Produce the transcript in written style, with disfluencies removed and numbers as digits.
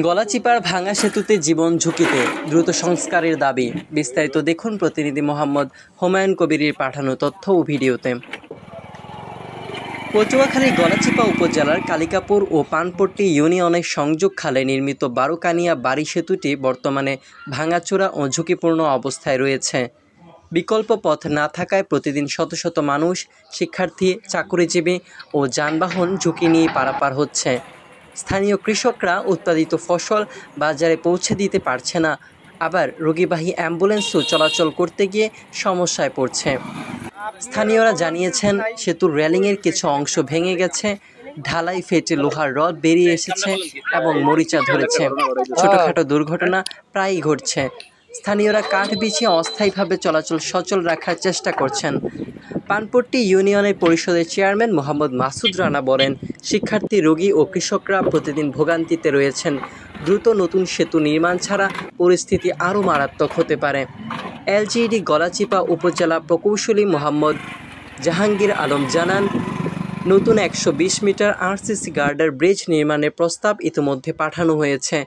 গলাচিপার ভাঙা সেতুতে জীবন ঝুঁকিতে, দ্রুত সংস্কারের দাবি। বিস্তারিত দেখুন প্রতিনিধি মোহাম্মদ হুমায়ুন কবিরের পাঠানো তথ্য ও ভিডিওতে। পটুয়াখালীর গলাচিপা উপজেলার কালিকাপুর ও পানপট্টি ইউনিয়নের সংযোগ খালে নির্মিত বারোকানিয়া বাড়ি সেতুটি বর্তমানে ভাঙাচোরা ও ঝুঁকিপূর্ণ অবস্থায় রয়েছে। বিকল্প পথ না থাকায় প্রতিদিন শত শত মানুষ, শিক্ষার্থী, চাকরিজীবী ও যানবাহন ঝুঁকি নিয়ে পারাপার হচ্ছে। স্থানীয় কৃষকরা উৎপাদিত ফসল বাজারে পৌঁছে দিতে পারছে না, আবার রোগীবাহী অ্যাম্বুলেন্সও চলাচল করতে গিয়ে সমস্যায় পড়ছে। স্থানীয়রা জানিয়েছেন, সেতুর রেলিংয়ের কিছু অংশ ভেঙে গেছে, ঢালাই ফেটে লোহার রড বেরিয়ে এসেছে এবং মরিচা ধরেছে। ছোটখাটো দুর্ঘটনা প্রায়ই ঘটছে। স্থানীয়রা কাঠ বিছিয়ে অস্থায়ীভাবে চলাচল সচল রাখার চেষ্টা করছেন। পানপট্টি ইউনিয়নের পরিষদের চেয়ারম্যান মোহাম্মদ মাসুদ রানা বলেন, শিক্ষার্থী, রোগী ও কৃষকরা প্রতিদিন ভোগান্তিতে রয়েছেন। দ্রুত নতুন সেতু নির্মাণ ছাড়া পরিস্থিতি আরও মারাত্মক হতে পারে। এলজিইডি গলাচিপা উপজেলা প্রকৌশলী মোহাম্মদ জাহাঙ্গীর আলম জানান, নতুন 120 মিটার আরসিসি গার্ডার ব্রিজ নির্মাণের প্রস্তাব ইতিমধ্যে পাঠানো হয়েছে।